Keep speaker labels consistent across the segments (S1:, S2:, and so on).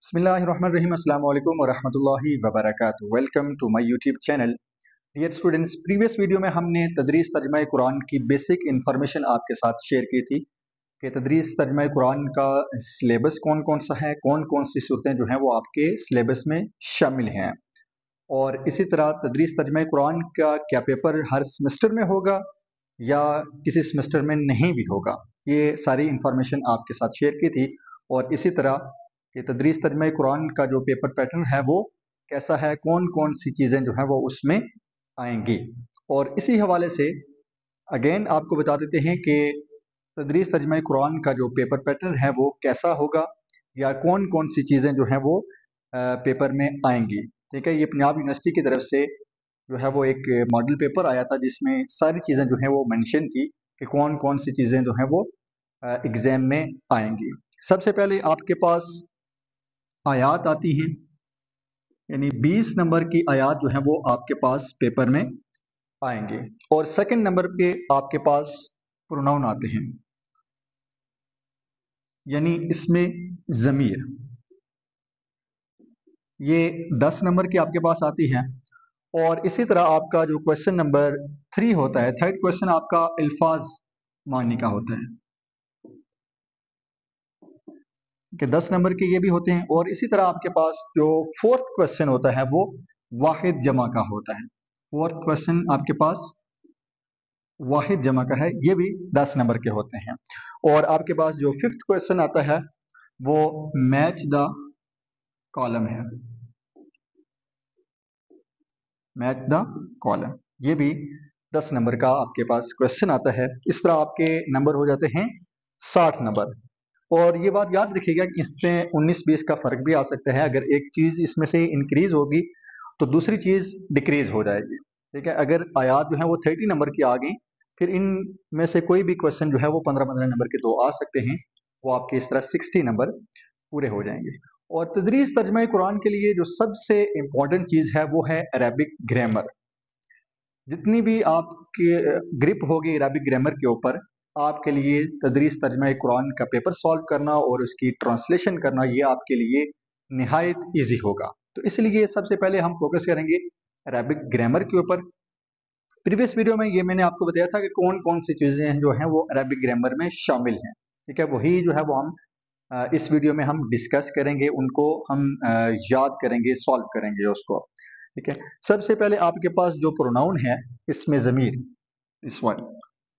S1: बिस्मिल्लाहिर्रहमानिर्रहीम अस्सलाम वालेकुम वरहमतुल्लाहि वबरकातुहू। Welcome to my YouTube channel. Dear students, previous video में हमने तदरीस तर्जुमा कुरान की बेसिक इंफॉर्मेशन आपके साथ शेयर की थी कि तदरीस तर्जुमा कुरान का सिलेबस कौन कौन सा है, कौन कौन सी सूरतें जो हैं वो आपके सिलेबस में शामिल हैं, और इसी तरह तदरीस तर्जुमा कुरान का क्या पेपर हर सेमेस्टर में होगा या किसी सेमेस्टर में नहीं भी होगा। ये सारी इंफॉर्मेशन आपके साथ शेयर की थी। और इसी तरह कि तदरीस तर्जुमा कुरान का जो पेपर पैटर्न है वो कैसा है, कौन कौन सी चीज़ें जो हैं वो उसमें आएंगी। और इसी हवाले से अगेन आपको बता देते हैं कि तदरीस तर्जुमा कुरान का जो पेपर पैटर्न है वो कैसा होगा या कौन कौन सी चीज़ें जो हैं वो पेपर में आएंगी। ठीक है, ये पंजाब यूनिवर्सिटी की तरफ से जो है वो एक मॉडल पेपर आया था जिसमें सारी चीज़ें जो हैं वो मेंशन थी कि कौन कौन सी चीज़ें जो हैं वो एग्ज़ाम में आएंगी। सबसे पहले आपके पास आयात आती हैं, यानी 20 नंबर की आयात जो है वो आपके पास पेपर में आएंगे। और सेकंड नंबर पे आपके पास प्रोनाउन आते हैं, यानी इसमें ज़मीर, ये 10 नंबर की आपके पास आती है। और इसी तरह आपका जो क्वेश्चन नंबर 3 होता है, थर्ड क्वेश्चन आपका अल्फाज मानी का होता है कि 10 नंबर के ये भी होते हैं। और इसी तरह आपके पास जो फोर्थ क्वेश्चन होता है वो वाहिद जमा का होता है। फोर्थ क्वेश्चन आपके पास वाहिद जमा का है, ये भी 10 नंबर के होते हैं। और आपके पास जो फिफ्थ क्वेश्चन आता है वो मैच द कॉलम है, मैच द कॉलम, ये भी 10 नंबर का आपके पास क्वेश्चन आता है। इस तरह आपके नंबर हो जाते हैं 60 नंबर। और ये बात याद रखिएगा कि इसमें 19-20 का फर्क भी आ सकता है। अगर एक चीज इसमें से इंक्रीज होगी तो दूसरी चीज डिक्रीज हो जाएगी। ठीक है, अगर आयात जो है वो 30 नंबर की आ गई, फिर इन में से कोई भी क्वेश्चन जो है वो 15-15 नंबर के 2 आ सकते हैं, वो आपके इस तरह 60 नंबर पूरे हो जाएंगे। और तदरीस तर्जुमा कुरान के लिए जो सबसे इम्पोर्टेंट चीज है वो है अरेबिक ग्रामर। जितनी भी आपकी ग्रिप होगी अरबिक ग्रामर के ऊपर, आपके लिए तदरीस तर्जुमा कुरान का पेपर सॉल्व करना और उसकी ट्रांसलेशन करना ये आपके लिए निहायत इजी होगा। तो इसलिए सबसे पहले हम फोकस करेंगे अरबिक ग्रामर के ऊपर। प्रीवियस वीडियो में ये मैंने आपको बताया था कि कौन कौन सी चीज़ें जो हैं वो अरबिक ग्रामर में शामिल हैं। ठीक है, वही जो है वो हम इस वीडियो में हम डिस्कस करेंगे, उनको हम याद करेंगे, सॉल्व करेंगे उसको। ठीक है, सबसे पहले आपके पास जो प्रोनाउन है इसमें ज़मीर, इस वन,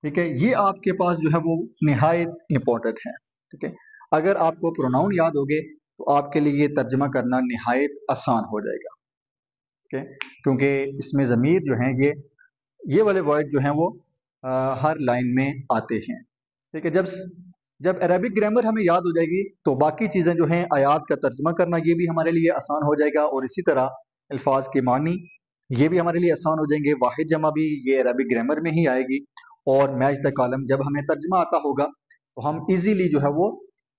S1: ठीक है, ये आपके पास जो है वो निहायत इंपॉर्टेंट है। ठीक है, अगर आपको प्रोनाउन याद होगे तो आपके लिए तर्जमा करना निहायत आसान हो जाएगा। ठीक है, क्योंकि इसमें ज़मीर जो है ये वाले वर्ड जो हैं वो हर लाइन में आते हैं। ठीक है, जब जब अरबिक ग्रामर हमें याद हो जाएगी तो बाकी चीज़ें जो हैं आयात का तर्जमा करना ये भी हमारे लिए आसान हो जाएगा। और इसी तरह अल्फाज के मानी ये भी हमारे लिए आसान हो जाएंगे। वाहिद जमा भी ये अरबिक ग्रामर में ही आएगी। और मैच द कॉलम, जब हमें तर्जमा आता होगा तो हम इजीली जो है वो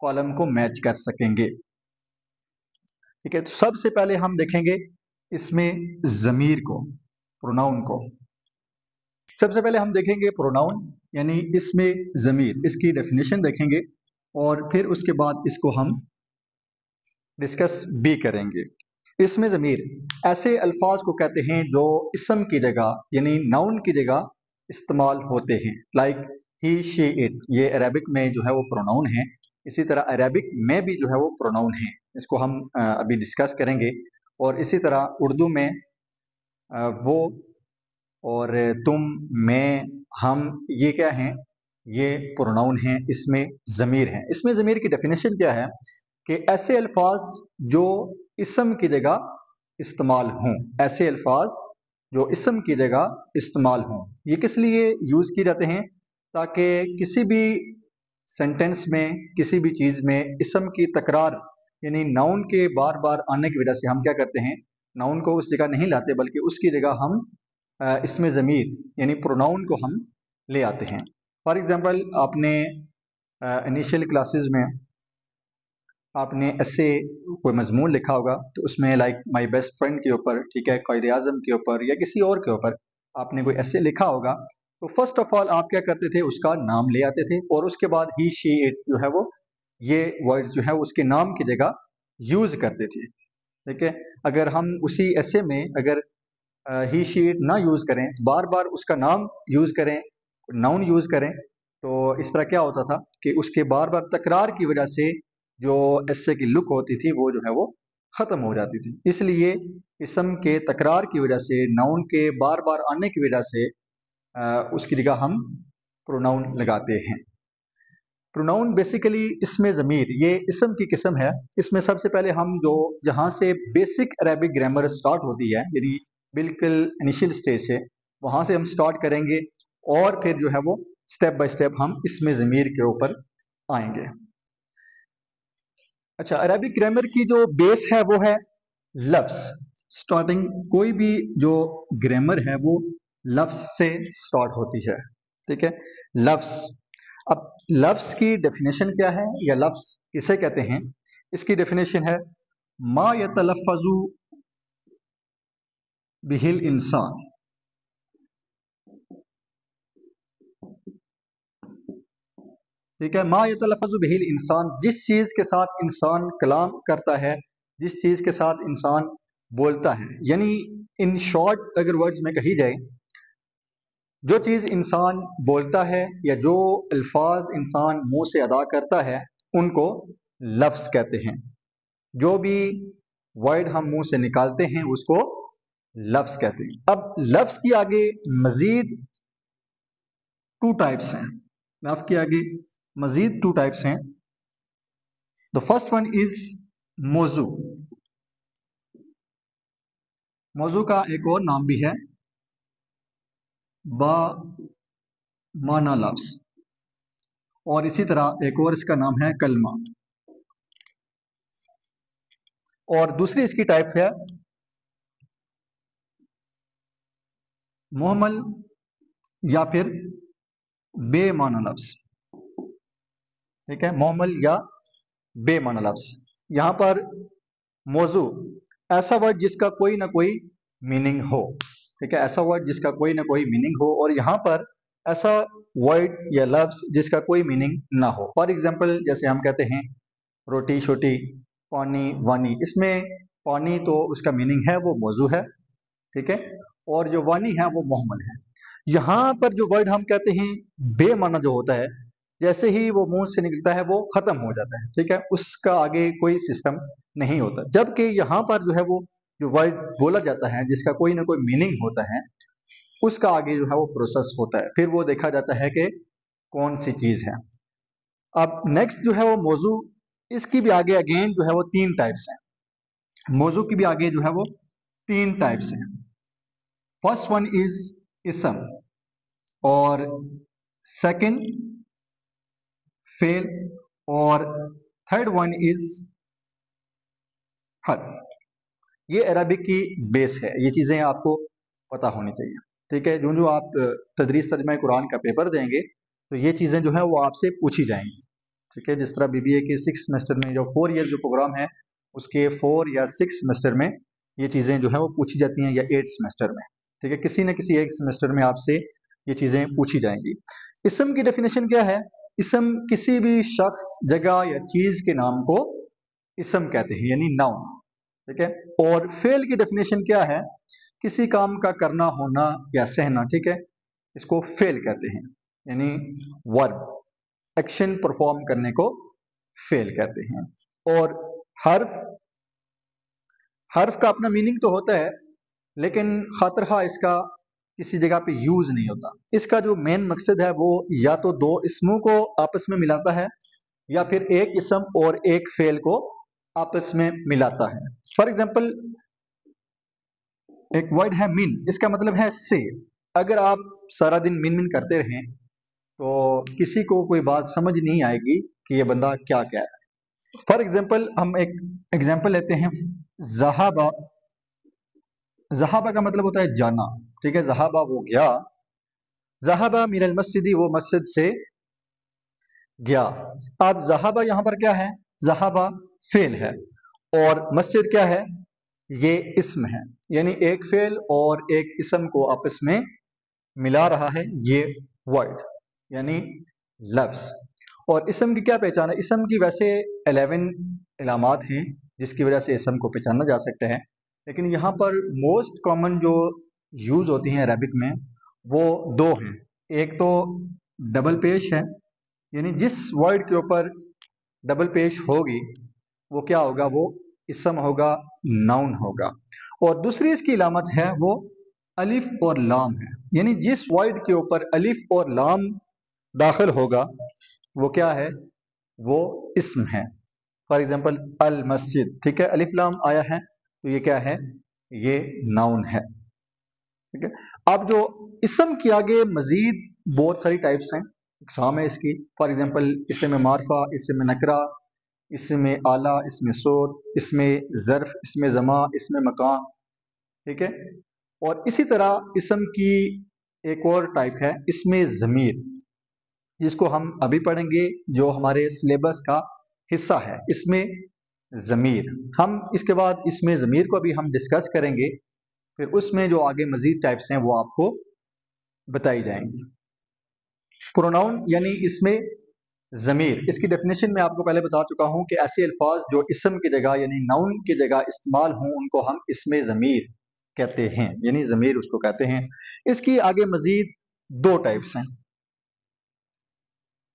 S1: कॉलम को मैच कर सकेंगे। ठीक है, तो सबसे पहले हम देखेंगे इसमें ज़मीर को, प्रोनाउन को। सबसे पहले हम देखेंगे प्रोनाउन, यानी इसमें ज़मीर, इसकी डेफिनेशन देखेंगे और फिर उसके बाद इसको हम डिस्कस भी करेंगे। इसमें ज़मीर ऐसे अल्फाज को कहते हैं जो इसम की जगह यानी नाउन की जगह इस्तेमाल होते हैं। लाइक ही, शी, इट, ये अरेबिक में जो है वो प्रोनाउन है। इसी तरह अरेबिक में भी जो है वो प्रोनाउन है, इसको हम अभी डिस्कस करेंगे। और इसी तरह उर्दू में वो और तुम, मैं, हम, ये क्या हैं, ये प्रोनाउन हैं, इसमें ज़मीर हैं। इसमें ज़मीर की डेफिनेशन क्या है कि ऐसे अल्फाज जो इसम की जगह इस्तेमाल हों, ऐसे अल्फाज जो इसम की जगह इस्तेमाल हों। ये किस लिए यूज़ किए जाते हैं? ताकि किसी भी सेंटेंस में, किसी भी चीज़ में इसम की तकरार यानी नाउन के बार बार आने की वजह से हम क्या करते हैं, नाउन को उस जगह नहीं लाते बल्कि उसकी जगह हम इसमें ज़मीर यानी प्रोनाउन को हम ले आते हैं। फॉर एग्जांपल, आपने इनिशियल क्लासेस में आपने ऐसे कोई मजमून लिखा होगा तो उसमें लाइक माय बेस्ट फ्रेंड के ऊपर, ठीक है, कायदे आज़म के ऊपर या किसी और के ऊपर आपने कोई ऐसे लिखा होगा, तो फर्स्ट ऑफ ऑल आप क्या करते थे, उसका नाम ले आते थे और उसके बाद ही, शी, इट जो है वो ये वर्ड जो है उसके नाम की जगह यूज करते थे। ठीक है, अगर हम उसी ऐसे में अगर ही शी इट ना यूज करें, बार बार उसका नाम यूज करें, नाउन यूज करें, तो इस तरह क्या होता था कि उसके बार बार तकरार की वजह से जो ऐसे की लुक होती थी वो जो है वो खत्म हो जाती थी। इसलिए इसम के तकरार की वजह से, नाउन के बार बार आने की वजह से उसकी जगह हम प्रोनाउन लगाते हैं। प्रोनाउन बेसिकली इसमें ज़मीर ये इसम की किस्म है। इसमें सबसे पहले हम जो जहाँ से बेसिक अरेबिक ग्रामर स्टार्ट होती है, यानी बिल्कुल इनिशियल स्टेज से, वहाँ से हम स्टार्ट करेंगे और फिर जो है वो स्टेप बाय स्टेप हम इसमें ज़मीर के ऊपर आएंगे। अच्छा, अरेबिक ग्रामर की जो बेस है वो है लफ्ज़। स्टार्टिंग कोई भी जो ग्रामर है वो लफ्ज़ से स्टार्ट होती है। ठीक है, लफ्ज़। अब लफ्ज़ की डेफिनेशन क्या है या लफ्ज़ किसे कहते हैं? इसकी डेफिनेशन है मा यतलफ़्फ़ज़ु बिहिल इंसान। ठीक है, मा यतलफ़्फ़ज़ु बिहिल इंसान, जिस चीज़ के साथ इंसान कलाम करता है, जिस चीज़ के साथ इंसान बोलता है, यानी इन शॉर्ट अगर वर्ड्स में कही जाए, जो चीज़ इंसान बोलता है या जो अल्फाज इंसान मुंह से अदा करता है उनको लफ्ज़ कहते हैं। जो भी वर्ड हम मुंह से निकालते हैं उसको लफ्ज़ कहते हैं। अब लफ्ज़ की आगे मजीद टू टाइप्स हैं। लफ्ज़ के आगे मजीद टू टाइप्स हैं। द फर्स्ट वन इज मौजू। मौजू का एक और नाम भी है बा माना लफ्ज़, और इसी तरह एक और इसका नाम है कलमा। और दूसरी इसकी टाइप है मुहम्मल या फिर बेमाना लफ्ज़। ठीक है, मुहम्मल या बेमाना लफ्ज़। यहाँ पर मौजू ऐसा वर्ड जिसका कोई ना कोई मीनिंग हो। ठीक है, ऐसा वर्ड जिसका कोई ना कोई मीनिंग हो, और यहाँ पर ऐसा वर्ड या लफ्ज़ जिसका कोई मीनिंग ना हो। फॉर एग्जाम्पल जैसे हम कहते हैं रोटी छोटी, पानी वानी, इसमें पानी तो उसका मीनिंग है वो मौजू है। ठीक है, और जो वानी है वो मुहम्मल है। यहाँ पर जो वर्ड हम कहते हैं बेमाना जो होता है, जैसे ही वो मुंह से निकलता है वो खत्म हो जाता है। ठीक है, उसका आगे कोई सिस्टम नहीं होता। जबकि यहाँ पर जो है वो जो वर्ड बोला जाता है जिसका कोई ना कोई मीनिंग होता है, उसका आगे जो है वो प्रोसेस होता है, फिर वो देखा जाता है कि कौन सी चीज है। अब नेक्स्ट जो है वो मौजू, इसकी भी आगे अगेन जो है वो तीन टाइप्स हैं। मौजू की भी आगे जो है वो तीन टाइप्स हैं। फर्स्ट वन इज इसम, और सेकंड फेल, और थर्ड वन इज हर्फ। ये अरबिक की बेस है, ये चीज़ें आपको पता होनी चाहिए। ठीक है, जो जो आप तदरीस तर्जमा कुरान का पेपर देंगे तो ये चीज़ें जो है वो आपसे पूछी जाएंगी। ठीक है, जिस तरह बीबीए के 6 सेमेस्टर में जो 4 ईयर जो प्रोग्राम है उसके 4 या 6 सेमेस्टर में ये चीज़ें जो है वो पूछी जाती हैं, या 8 सेमेस्टर में। ठीक है, किसी न किसी एक सेमेस्टर में आपसे ये चीज़ें पूछी जाएंगी। इसम की डेफिनेशन क्या है? इसम किसी भी शख्स, जगह या चीज़ के नाम को इसम कहते हैं, यानी नाउन। ठीक है, और फेल की डेफिनेशन क्या है? किसी काम का करना, होना या सहना। ठीक है, इसको फेल कहते हैं, यानी वर्ब, एक्शन परफॉर्म करने को फेल कहते हैं। और हर्फ, हर्फ का अपना मीनिंग तो होता है, लेकिन खातरहा इसका किसी जगह पे यूज नहीं होता। इसका जो मेन मकसद है वो या तो दो इसमों को आपस में मिलाता है, या फिर एक इसम और एक फेल को आपस में मिलाता है। फॉर एग्जाम्पल एक वर्ड है मिन, इसका मतलब है से। अगर आप सारा दिन मिन मिन करते रहें तो किसी को कोई बात समझ नहीं आएगी कि ये बंदा क्या कह रहा है। फॉर एग्जाम्पल हम एक एग्जाम्पल लेते हैं, जहाबा। जहाबा का मतलब होता है जाना। ठीक है, जहाबा वो गया, जहाबा मिनल मस्जिदी, वो मस्जिद से गया। अब जहाबा यहाँ पर क्या है? जहाबा फेल है, और मस्जिद क्या है? ये इस्म है, यानी एक फेल और एक इस्म को आपस में मिला रहा है ये वर्ड, यानी लफ्ज। और इस्म की क्या पहचान है? इस्म की वैसे 11 इलामात हैं, जिसकी वजह से इसम को पहचाना जा सकता है। लेकिन यहाँ पर मोस्ट कॉमन जो यूज़ होती हैं अरबिक में वो दो हैं। एक तो डबल पेश है, यानी जिस वर्ड के ऊपर डबल पेश होगी वो क्या होगा, वो इसम होगा, नाउन होगा। और दूसरी इसकी अलामत है वो अलिफ और लाम है, यानी जिस वर्ड के ऊपर अलिफ और लाम दाखिल होगा वो क्या है, वो इस्म है। फॉर एग्जाम्पल अल मस्जिद, ठीक है, अलिफ लाम आया है तो ये क्या है, ये नाउन है। ठीक है, अब जो इसम के आगे मजीद बहुत सारी टाइप्स हैं, इकसाम है इसकी। फॉर एग्जाम्पल इसमें मारफा, इसमें नकरा, इसमें आला, इसमें सोत, इसमें ज़र्फ, इसमें जमा, इसमें मकान। ठीक है, और इसी तरह इसम की एक और टाइप है इसमें ज़मीर, जिसको हम अभी पढ़ेंगे, जो हमारे सिलेबस का हिस्सा है इसमें ज़मीर। हम इसके बाद इसमें ज़मीर को भी हम डिस्कस करेंगे, फिर उसमें जो आगे मजीद टाइप्स हैं वो आपको बताई जाएंगी। प्रोनाउन यानी इसमें ज़मीर, इसकी डेफिनेशन में आपको पहले बता चुका हूं कि ऐसे अल्फाज जो इसम की जगह यानी नाउन की जगह इस्तेमाल हों उनको हम इसमें ज़मीर कहते हैं, यानी ज़मीर उसको कहते हैं। इसकी आगे मजीद दो टाइप्स हैं।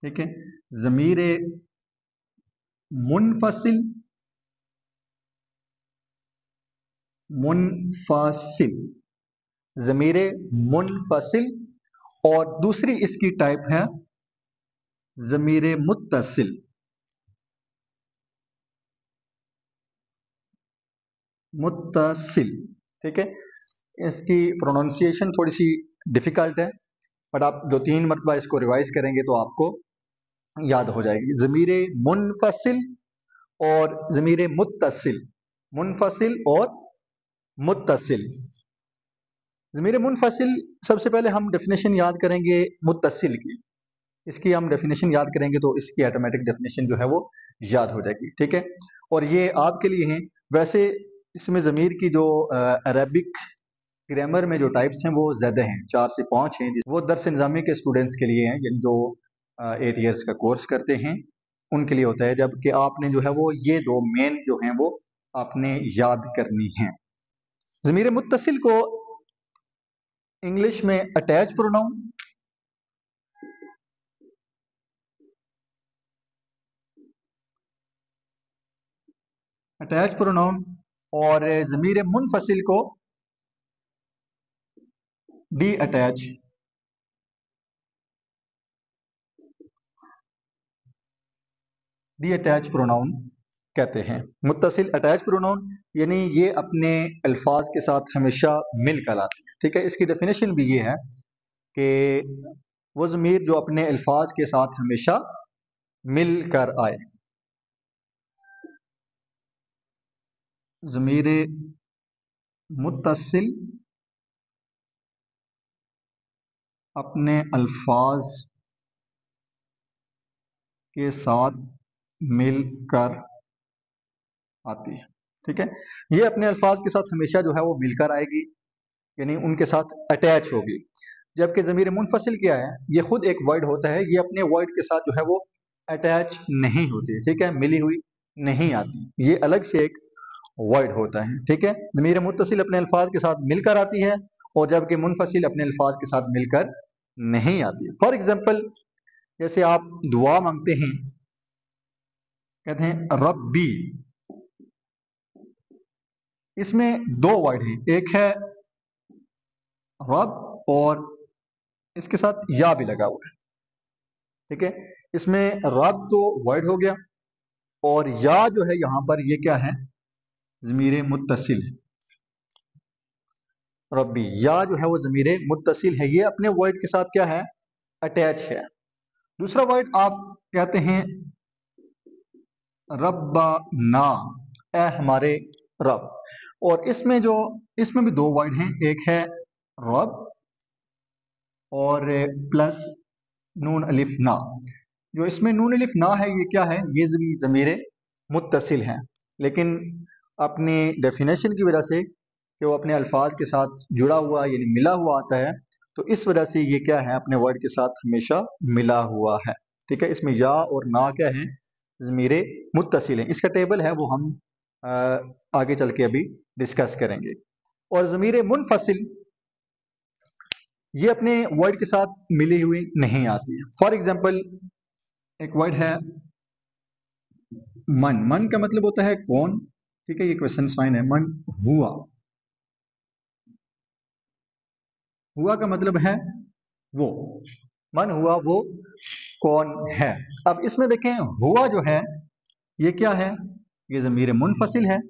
S1: ठीक है, ज़मीर मुनफसिल, मुनफसिल, ज़मीर मुनफसिल, और दूसरी इसकी टाइप है ज़मीर मुत्तसिल। मुत्तसिल, ठीक है, इसकी प्रोनाउंसिएशन थोड़ी सी डिफिकल्ट है, बट आप 2-3 मरतबा इसको रिवाइज करेंगे तो आपको याद हो जाएगी। ज़मीर मुनफसिल और ज़मीर मुत्तसिल, मुनफसिल और मुत्तसिल। ज़मीर मुनफसिल, सबसे पहले हम डेफिनेशन याद करेंगे मुत्तसिल की। इसकी हम डेफिनेशन याद करेंगे तो इसकी ऑटोमेटिक डेफिनेशन जो है वो याद हो जाएगी। ठीक है, और ये आपके लिए हैं। वैसे इसमें ज़मीर की जो अरबिक ग्रामर में जो टाइप्स हैं वो ज़्यादा हैं, 4 से 5 हैं। वो दरस निज़ामी के स्टूडेंट्स के लिए हैं, यानी जो 8 ईयर्स का कोर्स करते हैं उनके लिए होता है, जबकि आपने जो है वो ये दो मेन जो हैं वो आपने याद करनी है। ज़मीर मुत्तसिल को इंग्लिश में अटैच प्रोनाउन, अटैच प्रोनाउन, और ज़मीर मुनफसिल को D attach, D attach pronoun कहते हैं। मुत्तसिल अटैच प्रोनाउन यानी ये अपने अल्फाज के साथ हमेशा मिलकर आते हैं। ठीक है, इसकी डेफिनेशन भी ये है कि वो ज़मीर जो अपने अल्फाज के साथ हमेशा मिलकर आए। ज़मीर मुत्तसिल अपने अल्फाज के साथ मिलकर आती है। ठीक है, ये अपने अल्फाज के साथ हमेशा जो है वो मिलकर आएगी, यानी उनके साथ अटैच होगी। जबकि ज़मीर मुनफसिल क्या है, ये खुद एक वर्ड होता है, ये अपने वर्ड के साथ जो है वो अटैच नहीं होती। ठीक है, मिली हुई नहीं आती, ये अलग से एक वर्ड होता है। ठीक है, ज़मीर मुत्तसिल अपने अल्फाज के साथ मिलकर आती है, और जबकि मुनफसिल अपने अल्फाज के साथ मिलकर नहीं आती। फॉर एग्जाम्पल, जैसे आप दुआ मांगते हैं, कहते हैं रब्बी, इसमें दो वर्ड हैं, एक है रब और इसके साथ या भी लगा हुआ है। ठीक है, इसमें रब तो वर्ड हो गया, और या जो है यहाँ पर ये क्या है, ज़मीर मुत्तसिल है। रब्बी, या जो है वो ज़मीर मुत्तसिल है, ये अपने वर्ड के साथ क्या है, अटैच है। दूसरा वर्ड आप कहते हैं रब्बाना, ए हमारे रब, और इसमें भी दो वर्ड हैं, एक है रब और प्लस नून अलिफ ना। जो इसमें नून अलिफ ना है ये क्या है, ये ज़मीर मुत्तसिल है, लेकिन अपनी डेफिनेशन की वजह से कि वो अपने अल्फाज के साथ जुड़ा हुआ यानी मिला हुआ आता है, तो इस वजह से ये क्या है, अपने वर्ड के साथ हमेशा मिला हुआ है। ठीक है, इसमें या और ना क्या है, ज़मीर मुत्तसिल है। इसका टेबल है वो हम आगे चल के अभी डिस्कस करेंगे। और ज़मीर मुनफसिल ये अपने वर्ड के साथ मिली हुई नहीं आती है। फॉर एग्जाम्पल एक वर्ड है मन। मन का मतलब होता है कौन, ठीक है, ये क्वेश्चन साइन है। मन हुआ, हुआ का मतलब है वो, मन हुआ वो कौन है। अब इसमें देखें हुआ जो है ये क्या है, ये ज़मीर मुनफसिल है,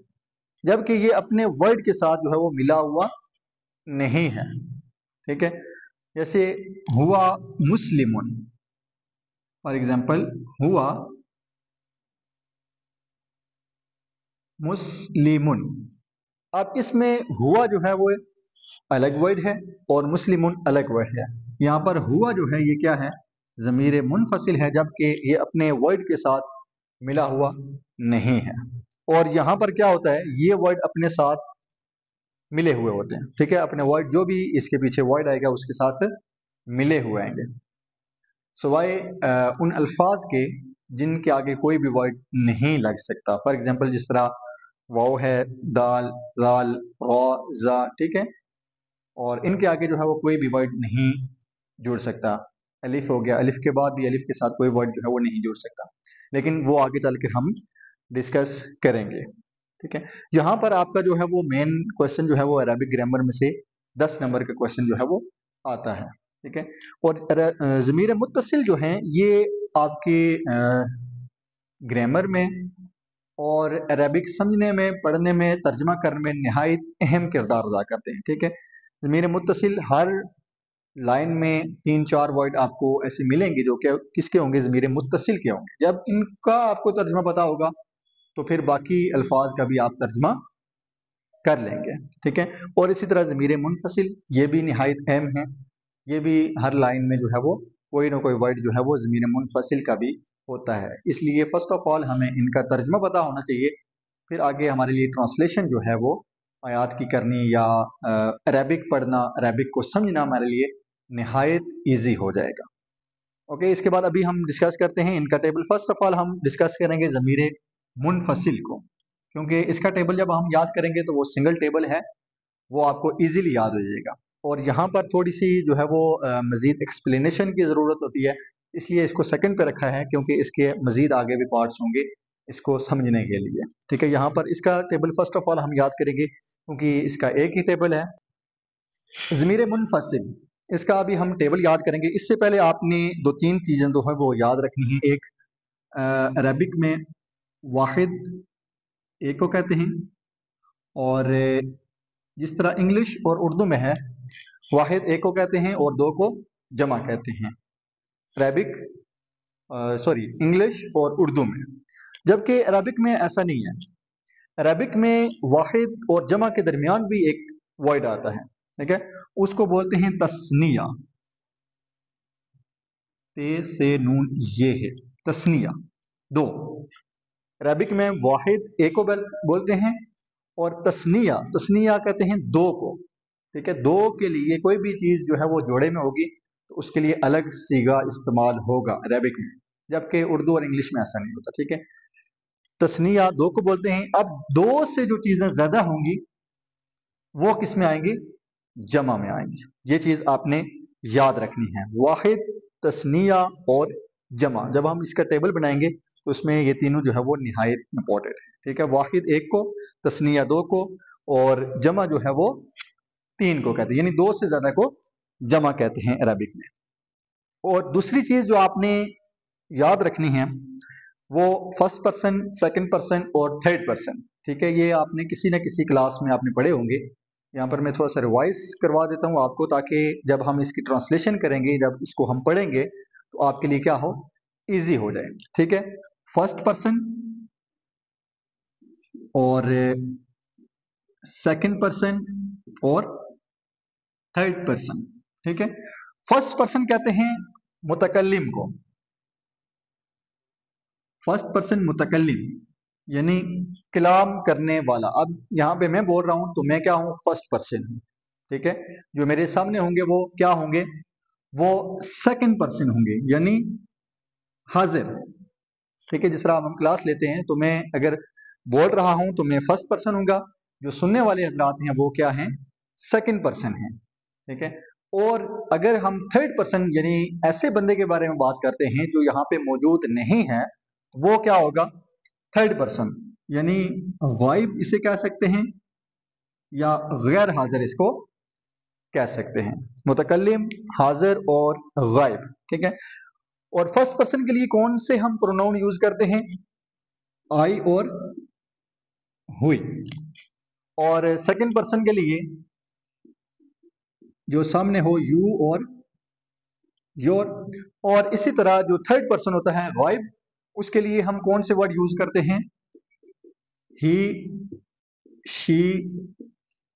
S1: जबकि ये अपने वर्ड के साथ जो है वो मिला हुआ नहीं है, ठीक है। जैसे हुआ मुस्लिमुन, फॉर एग्जाम्पल हुआ मुस्लिमुन। अब इसमें हुआ जो है वो अलग वर्ड है और मुस्लिमुन अलग वर्ड है। यहाँ पर हुआ जो है ये क्या है, ज़मीर मुनफसिल है, जबकि ये अपने वर्ड के साथ मिला हुआ नहीं है। और यहाँ पर क्या होता है, ये वर्ड अपने साथ मिले हुए होते हैं, ठीक है। अपने वर्ड जो भी इसके पीछे वर्ड आएगा उसके साथ मिले हुए आएंगे, सिवाय उन अल्फाज के जिनके आगे कोई भी वर्ड नहीं लग सकता। फॉर एग्जाम्पल जिस तरह वाव है, दाल, जाल, रा, जा, ठीक है, और इनके आगे जो है वो कोई भी वर्ड नहीं जुड़ सकता। अलिफ हो गया, अलिफ के बाद भी अलिफ के साथ कोई वर्ड जो है वो नहीं जुड़ सकता, लेकिन वो आगे चल कर हम डिस्कस करेंगे, ठीक है। यहाँ पर आपका जो है वो मेन क्वेश्चन जो है वो अरबिक ग्रामर में से 10 नंबर का क्वेश्चन जो है वो आता है, ठीक है। और ज़मीर मुत्तसिल जो है ये आपके ग्रामर में और अरबिक समझने में, पढ़ने में, तर्जमा करने में नहायत अहम किरदार अदा करते हैं, ठीक है। ज़मीर मुत्तसिल हर लाइन में 3-4 वर्ड आपको ऐसे मिलेंगे जो कि किसके होंगे, ज़मीर मुत्तसिल के होंगे। जब इनका आपको तर्जमा पता होगा तो फिर बाकी अल्फाज का भी आप तर्जमा कर लेंगे, ठीक है। और इसी तरह ज़मीर मुनफसिल ये भी निहायत अहम है, ये भी हर लाइन में जो है वो कोई ना कोई वर्ड जो है वो ज़मीर मुनफसिल का भी होता है। इसलिए फर्स्ट ऑफ ऑल हमें इनका तर्जमा पता होना चाहिए, फिर आगे हमारे लिए ट्रांसलेशन जो है वो आयात की करनी या अरबिक पढ़ना, अरबिक को समझना हमारे लिए नहायत ईजी हो जाएगा। ओके, इसके बाद अभी हम डिस्कस करते हैं इनका टेबल। फर्स्ट ऑफ ऑल हम डिस्कस करेंगे ज़मीर मुनफसिल को, क्योंकि इसका टेबल जब हम याद करेंगे तो वो सिंगल टेबल है, वो आपको इजीली याद हो जाएगा। और यहाँ पर थोड़ी सी जो है वो मज़ीद एक्सप्लेनेशन की ज़रूरत होती है, इसलिए इसको सेकंड पे रखा है, क्योंकि इसके मज़ीद आगे भी पार्ट्स होंगे इसको समझने के लिए, ठीक है। यहाँ पर इसका टेबल फर्स्ट ऑफ ऑल हम याद करेंगे क्योंकि इसका एक ही टेबल है, ज़मीर मुनफसिल। इसका अभी हम टेबल याद करेंगे। इससे पहले आपने 2-3 चीज़ें जो है वो याद रखनी है। एक, अरबिक में वाहिद एक को कहते हैं, और जिस तरह इंग्लिश और उर्दू में है वाहिद एक को कहते हैं और दो को जमा कहते हैं, अरबिक सॉरी इंग्लिश और उर्दू में। जबकि अरबिक में ऐसा नहीं है। अरबिक में वाहिद और जमा के दरमियान भी एक वर्ड आता है, ठीक है, उसको बोलते हैं तस्निया। ते से नून ये है तस्निया, दो। अरबिक में वाहिद एक को बोलते हैं और तस्निया, तस्निया कहते हैं दो को, ठीक है। दो के लिए कोई भी चीज़ जो है वो जोड़े में होगी तो उसके लिए अलग सीगा इस्तेमाल होगा अरबिक में, जबकि उर्दू और इंग्लिश में ऐसा नहीं होता, ठीक है। तस्निया दो को बोलते हैं। अब दो से जो चीज़ें ज़्यादा होंगी वो किस में आएंगी, जमा में आएंगी। ये चीज़ आपने याद रखनी है, वाहिद, तस्निया और जमा। जब हम इसका टेबल बनाएंगे तो उसमें ये तीनों जो है वो निहायत इंपॉर्टेंट है, ठीक है। वाहिद एक को, तस्निया दो को, और जमा जो है वो तीन को कहते हैं, यानी दो से ज्यादा को जमा कहते हैं अरबिक में। और दूसरी चीज जो आपने याद रखनी है वो फर्स्ट पर्सन, सेकंड पर्सन और थर्ड पर्सन, ठीक है। ये आपने किसी न किसी क्लास में आपने पढ़े होंगे। यहाँ पर मैं थोड़ा सा रिवाइज करवा देता हूँ आपको, ताकि जब हम इसकी ट्रांसलेशन करेंगे, जब इसको हम पढ़ेंगे तो आपके लिए क्या हो, इजी हो जाए, ठीक है। फर्स्ट पर्सन और सेकंड पर्सन और थर्ड पर्सन, ठीक है। फर्स्ट पर्सन कहते हैं मुतकल्लिम को, फर्स्ट पर्सन मुतकल्लिम यानी कलाम करने वाला। अब यहाँ पे मैं बोल रहा हूं तो मैं क्या हूं, फर्स्ट पर्सन हूं, ठीक है। जो मेरे सामने होंगे वो क्या होंगे, वो सेकंड पर्सन होंगे, यानी हाजिर, ठीक है। जिस तरह हम क्लास लेते हैं तो मैं अगर बोल रहा हूं तो मैं फर्स्ट पर्सन हूँगा, जो सुनने वाले हजरात हैं वो क्या हैं, सेकंड पर्सन हैं। ठीक है। और अगर हम थर्ड पर्सन यानी ऐसे बंदे के बारे में बात करते हैं जो यहाँ पे मौजूद नहीं है, वो क्या होगा, थर्ड पर्सन यानी गायब इसे कह सकते हैं या गैर हाजिर इसको कह सकते हैं। मुतकल्लिम, हाजिर और गायब। ठीक है। और फर्स्ट पर्सन के लिए कौन से हम प्रोनाउन यूज करते हैं, आई और हुई। और सेकंड पर्सन के लिए जो सामने हो, यू और योर। और इसी तरह जो थर्ड पर्सन होता है गायब, उसके लिए हम कौन से वर्ड यूज करते हैं, ही, शी,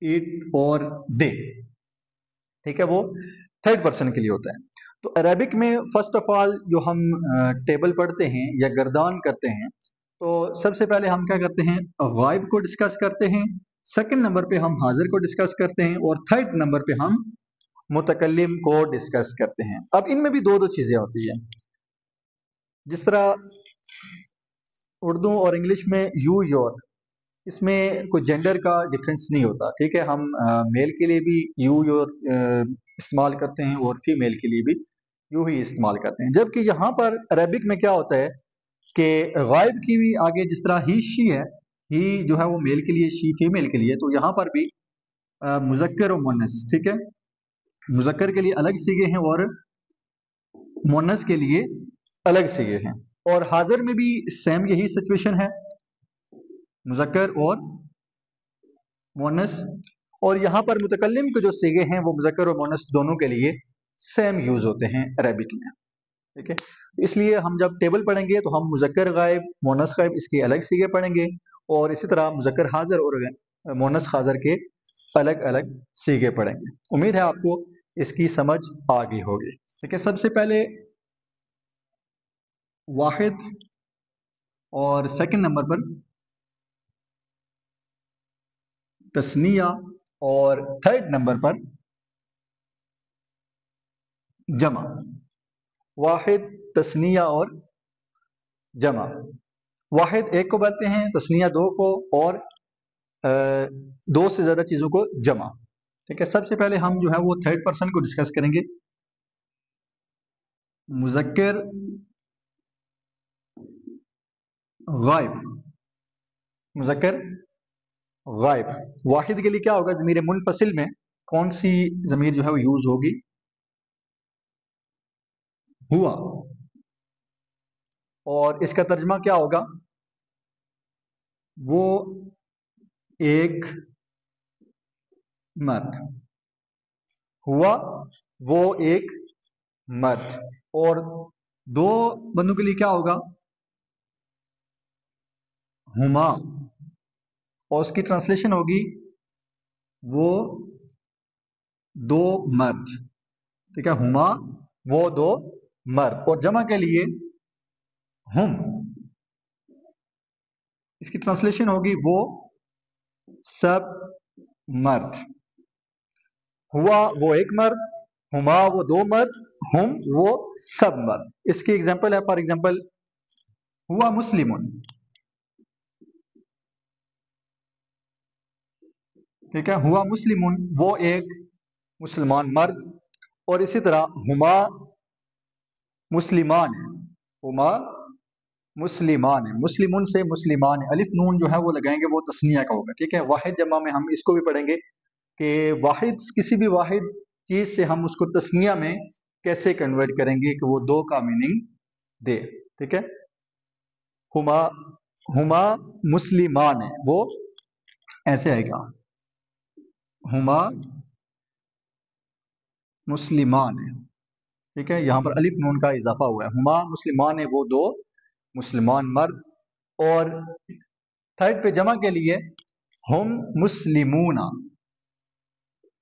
S1: इट और दे। ठीक है, वो थर्ड पर्सन के लिए होता है। तो अरेबिक में फर्स्ट ऑफ ऑल जो हम टेबल पढ़ते हैं या गर्दान करते हैं, तो सबसे पहले हम क्या करते हैं, गायब को डिस्कस करते हैं, सेकंड नंबर पे हम हाजिर को डिस्कस करते हैं, और थर्ड नंबर पे हम मुतकल्लिम को डिस्कस करते हैं। अब इनमें भी दो दो चीजें होती है, जिस तरह उर्दू और इंग्लिश में यू योर, इसमें कोई जेंडर का डिफरेंस नहीं होता। ठीक है, हम मेल के लिए भी यू योर इस्तेमाल करते हैं और फीमेल के लिए भी यू ही इस्तेमाल करते हैं। जबकि यहाँ पर अरेबिक में क्या होता है कि गायब की भी आगे जिस तरह ही शी है, ही जो है वो मेल के लिए, शी फीमेल के लिए, तो यहाँ पर भी मुजक्कर और मुन्नस। ठीक है, मुजक्कर के लिए अलग सीगे हैं और मुन्नस के लिए अलग सीगे हैं। और हाजिर में भी सेम यही सिचुएशन है, मुजक्कर और मुन्नस। और यहाँ पर मुतकल्लिम के जो सीगे हैं वो मुजक्कर और मुन्नस दोनों के लिए सेम यूज होते हैं अरेबिक में। ठीक है, इसलिए हम जब टेबल पढ़ेंगे तो हम मुजक्कर गायब, मुन्नस गायब इसके अलग सीगे पढ़ेंगे, और इसी तरह मुजक्कर हाजिर और मुन्नस हाजिर के अलग अलग सीगे पढ़ेंगे। उम्मीद है आपको इसकी समझ आ गई होगी। ठीक है, सबसे पहले वाहिद, और सेकंड नंबर पर तस्निया, और थर्ड नंबर पर जमा। वाहिद, तस्निया और जमा। वाहिद एक को बोलते हैं, तस्निया दो को, और दो से ज्यादा चीजों को जमा। ठीक है, सबसे पहले हम जो है वो थर्ड पर्सन को डिस्कस करेंगे। मुजक्कर गायब, मुजक्कर गायब। वाहिद के लिए क्या होगा, ज़मीर मुनफसिल में कौन सी ज़मीर जो है वो यूज होगी, हुआ। और इसका तर्जमा क्या होगा, वो एक मर्द। हुआ वो एक मर्द। और दो बंदों के लिए क्या होगा, हुमा। और उसकी ट्रांसलेशन होगी वो दो मर्द। ठीक है, हुमा वो दो मर्द। और जमा के लिए हम, इसकी ट्रांसलेशन होगी वो सब मर्द। हुआ वो एक मर्द, हुमा वो दो मर्द, हम वो सब मर्द। इसकी एग्जांपल है, फॉर एग्जांपल हुआ मुस्लिमुन। ठीक है, हुआ मुस्लिमुन वो एक मुसलमान मर्द। और इसी तरह हुमा मुस्लिमान है, हुमा मुस्लिमान है, मुस्लिमुन से मुस्लिमान है, अलिफ नून जो है वो लगाएंगे वो तस्निया का होगा। ठीक है, वाहिद जमा में हम इसको भी पढ़ेंगे कि वाहिद, किसी भी वाहिद चीज से हम उसको तस्निया में कैसे कन्वर्ट करेंगे कि वो दो का मीनिंग दे। ठीक है, हुमा, हुमा मुस्लिमान है, वो ऐसे आएगा, हुमा मुस्लिमान है। ठीक है, यहाँ पर अलिफ नून का इजाफा हुआ है, हुमा मुस्लिमान है वो दो मुसलमान मर्द। और थर्ड पे जमा के लिए हम मुस्लिमूना।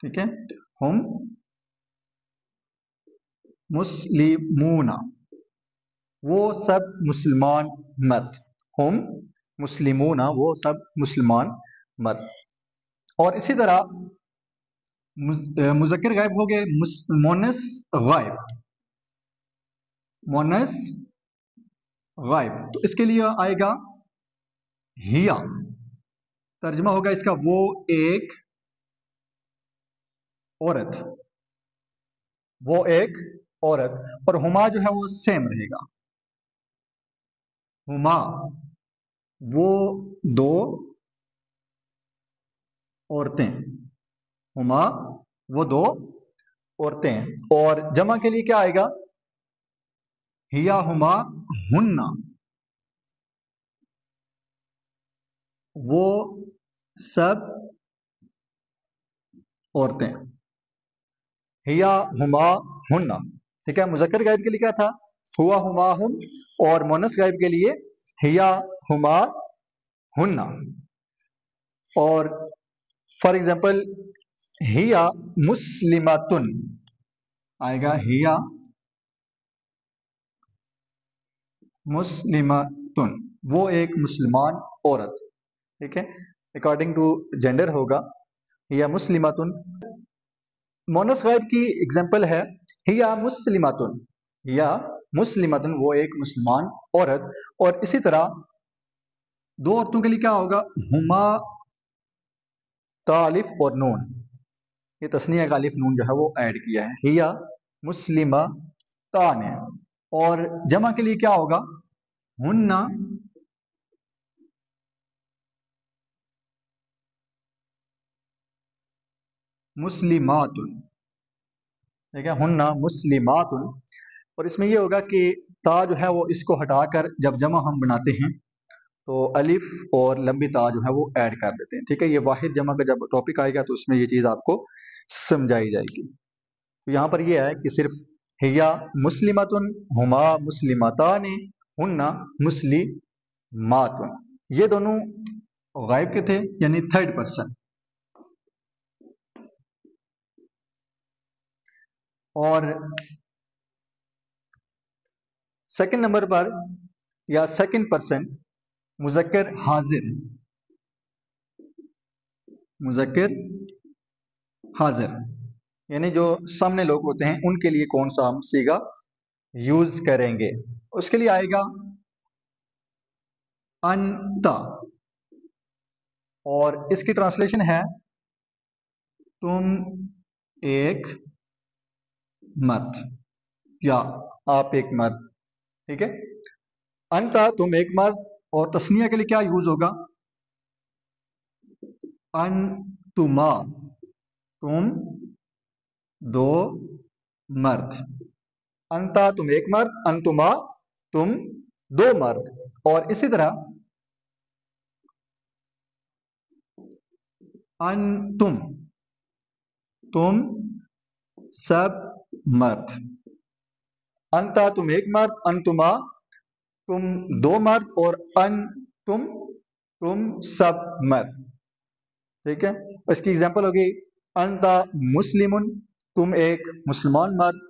S1: ठीक है, हम मुस्लिमूना वो सब मुसलमान मर्द, हम मुस्लिमूना वो सब मुसलमान मर्द। और इसी तरह मुजक्कर गायब हो गए, मोनस गायब, मोनस गायब। तो इसके लिए आएगा हिया, तर्जुमा होगा इसका वो एक औरत, वो एक औरत। और हुमा जो है वो सेम रहेगा, हुमा वो दो औरतें, हुमा वो दो औरतें। और जमा के लिए क्या आएगा, हिया हुमा हुन्ना, वो सब औरतें, हिया हुमा हुन्ना। ठीक है, मुजक्कर गायब के लिए क्या था, हुआ हुमा हुन। और मोनस गायब के लिए हिया हुमा हुन्ना। और फॉर एग्जाम्पल हिया मुस्लिमातुन आएगा, हिया मुस्लिमातुन, वो एक मुसलमान औरत। ठीक है, अकॉर्डिंग टू जेंडर होगा हिया मुस्लिमातुन। मोनस गायब की एग्जाम्पल है हिया मुस्लिमातुन, हिया मुस्लिमातुन वो एक मुसलमान औरत। और इसी तरह दो औरतों के लिए क्या होगा, हुमा तालिफ और नून, ये तस्नीया का अलिफ नून जो है वो ऐड किया है, हिया मुस्लिमा ताने। और जमा के लिए क्या होगा, हुन्ना मुस्लिमातुन। ठीक है, हुन्ना मुस्लिमातुन। और इसमें ये होगा कि ता जो है वो इसको हटाकर जब जमा हम बनाते हैं तो अलिफ और लंबी ता जो है वो ऐड कर देते हैं। ठीक है, ये वाहिद जमा का जब टॉपिक आएगा तो उसमें ये चीज़ आपको समझाई जाएगी। तो यहाँ पर ये है कि सिर्फ हिया मुस्लिमातुन, हुमा मुस्लिमातानी, हुन्ना मुस्लिमातुन, ये दोनों गायब के थे, यानी थर्ड पर्सन। और सेकंड नंबर पर या सेकंड पर्सन मुजक्कर हाजिर, मुजक्कर हाजिर, यानी जो सामने लोग होते हैं उनके लिए कौन सा हम सीगा यूज करेंगे। उसके लिए आएगा अंता, और इसकी ट्रांसलेशन है तुम एक मर्द या आप एक मर्द। ठीक है, अंता तुम एक मर्द। और तस्निया के लिए क्या यूज होगा, अनतुमा तुम दो मर्द, अंता तुम एक मर्द, अनतुमा तुम दो मर्द। और इसी तरह अनतुम तुम सब मर्द, अंता तुम एक मर्द, अनतुमा तुम दो मर्द, और अन तुम सब मर्द। ठीक है, इसकी एग्जांपल होगी अंता मुस्लिमुन, तुम एक मुसलमान मर्द,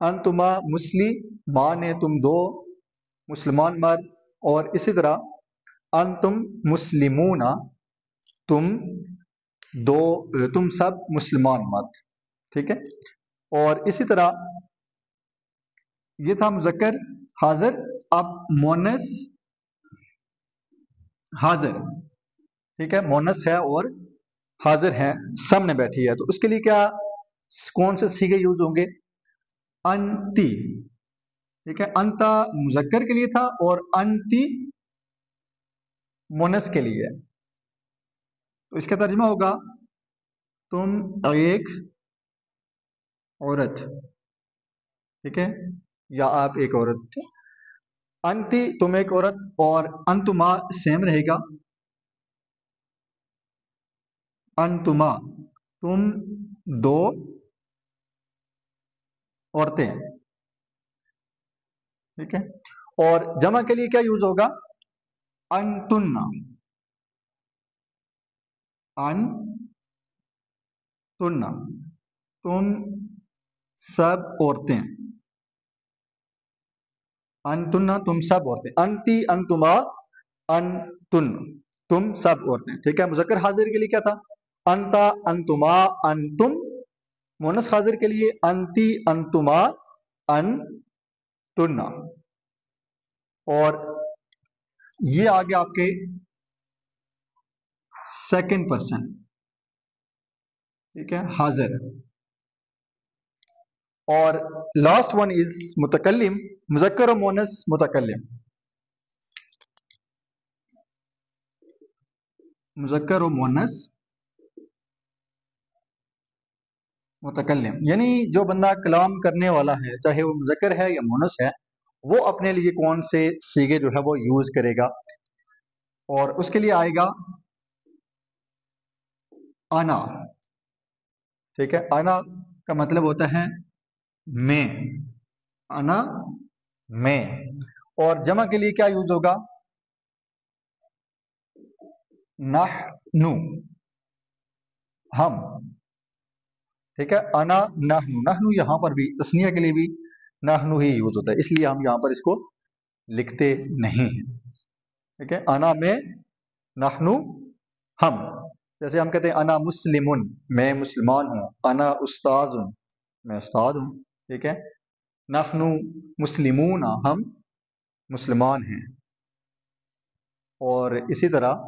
S1: अंतुमा मुस्लिमान, तुम दो मुसलमान मर्द। और इसी तरह अंतुम मुस्लिमूना, तुम दो तुम सब मुसलमान मर्द। ठीक है, और इसी तरह ये था मुजक्कर हाजिर। अब मोनस हाजिर, ठीक है, मोनस है और हाजिर है, सामने बैठी है, तो उसके लिए क्या कौन से सीगे यूज होंगे, अंती। ठीक है, अंता मुजक्कर के लिए था और अंती मोनस के लिए। तो इसका तर्जुमा होगा तुम एक औरत। ठीक है, या आप एक औरत, अंती तुम एक औरत, और अंतुमा सेम रहेगा, अंतुमा तुम दो औरतें। ठीक है, और जमा के लिए क्या यूज होगा, अनतुन्ना, अनतुन्ना तुम सब औरतें, अनतुन्ना तुम सब औरतें, अंती अंतुमा अनतुन तुम सब औरतें। ठीक है, मुजक्कर हाजिर के लिए क्या था, अंता अंतुमा अंतुम। मोनस हाजिर के लिए अंती अंतुमा अनतुन्ना। और ये आ गया आपके सेकंड पर्सन, ठीक है, हाजिर। और लास्ट वन इज मुतकल्लिम, मुज़क्कर और मोनस मुतकल्लिम। मुज़क्कर और मोनस मुतकल्लिम, यानी जो बंदा कलाम करने वाला है, चाहे वो मुज़क्कर है या मोनस है, वो अपने लिए कौन से सीगे जो है वो यूज करेगा। और उसके लिए आएगा आना, ठीक है। आना का मतलब होता है मैं, आना मैं। और जमा के लिए क्या यूज होगा, नहनु, हम, ठीक है। अना नहनु, नहनु यहाँ पर भी तस्निया के लिए भी नहनु ही यूज होता है, इसलिए हम यहाँ पर इसको लिखते नहीं हैं, ठीक है। अना में, नहनु हम। जैसे हम कहते हैं अना मुस्लिमुन, मैं मुसलमान हूँ। अना उस्ताजुन, मैं उस्ताद हूँ, ठीक है। नहनु मुस्लिमूना, हम मुसलमान हैं। और इसी तरह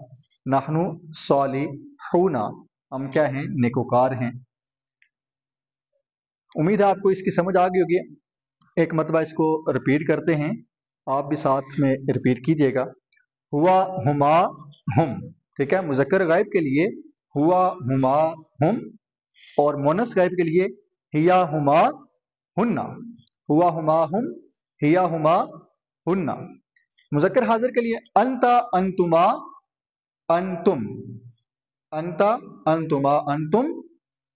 S1: नहनु सालिहूना, हम क्या हैं, नेकोकार हैं। उम्मीद है आपको इसकी समझ आ गई होगी। एक मरतबा इसको रिपीट करते हैं, आप भी साथ में रिपीट कीजिएगा। हुआ, हुमा, हम, ठीक है। मुज़क्कर गायब के लिए हुआ, हुमा, हम। और मोनस गायब के लिए हिया, हुमा, हुन्ना। हुआ, हुमा, हम, हिया, हुमा, हुन्ना। मुज़क्कर हाजिर के लिए अंता, अंतुमा, अंतुम। अंता, अंतुमा, अंतुम।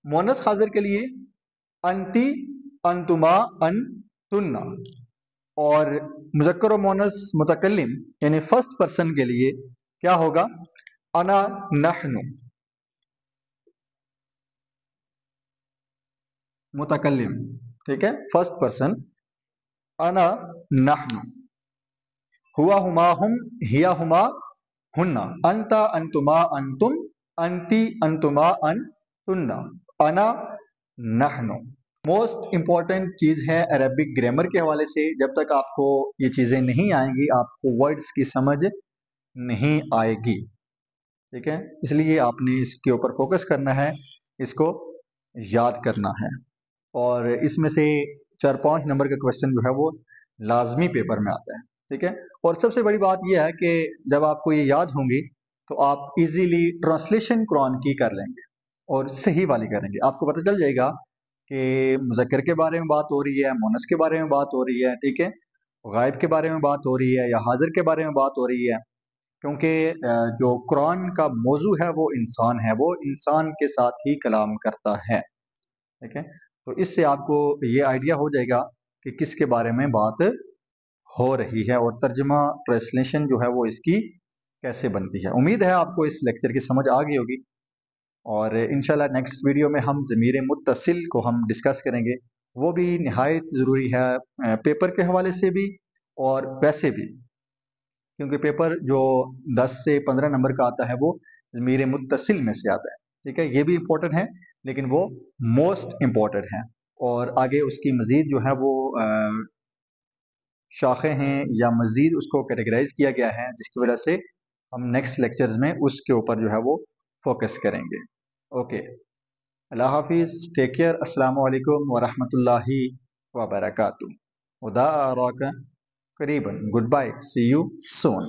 S1: मोनस हाजिर के लिए अंती, अंतुमा, अंतुन्ना। और मुज़क्कर और मोनस मुतकल्लिम यानी फर्स्ट पर्सन के लिए क्या होगा, अना नहनु। मुतकल्लिम, ठीक है, फर्स्ट पर्सन अना नहनु। हुआ, हुमा, हम, हिया, हुमा, हुन्ना। अंता, अंतुमा, अंतुम। अंती, अंतुमा, अंतुन्ना। अना नहनु। मोस्ट इंपॉर्टेंट चीज है अरबिक ग्रामर के हवाले से, जब तक आपको ये चीजें नहीं आएंगी आपको वर्ड्स की समझ नहीं आएगी, ठीक है। इसलिए आपने इसके ऊपर फोकस करना है, इसको याद करना है। और इसमें से 4-5 नंबर का क्वेश्चन जो है वो लाजमी पेपर में आता है, ठीक है। और सबसे बड़ी बात यह है कि जब आपको ये याद होंगी तो आप इजीली ट्रांसलेशन कुरान की कर लेंगे और सही वाली करेंगे। आपको पता चल जाएगा कि मुज़क्कर के बारे में बात हो रही है, मोनस के बारे में बात हो रही है, ठीक है, गायब के बारे में बात हो रही है या हाजिर के बारे में बात हो रही है। क्योंकि जो कुरान का मौजू है वो इंसान है, वो इंसान के साथ ही कलाम करता है, ठीक है। तो इससे आपको ये आइडिया हो जाएगा कि किसके बारे में बात हो रही है और तर्जमा ट्रांसलेशन जो है वो इसकी कैसे बनती है। उम्मीद है आपको इस लेक्चर की समझ आ गई होगी। और इंशाल्लाह नेक्स्ट वीडियो में हम ज़मीर मुत्तसिल को हम डिस्कस करेंगे, वो भी नहायत ज़रूरी है पेपर के हवाले से भी और वैसे भी, क्योंकि पेपर जो 10 से 15 नंबर का आता है वो ज़मीर मुत्तसिल में से आता है, ठीक है। ये भी इम्पोर्टेंट है लेकिन वो मोस्ट इम्पोर्टेंट है। और आगे उसकी मज़ीद जो है वो शाखें हैं या मज़ीद उसको कैटेगराइज किया गया है, जिसकी वजह से हम नेक्स्ट लेक्चर्स में उसके ऊपर जो है वो फोकस करेंगे। ओके, अल्लाह हाफिज़, टेक केयर, अस्सलामु अलैकुम व रहमतुल्लाहि व बरकातुहू। खुदा अराका करीबन, goodbye, see you soon.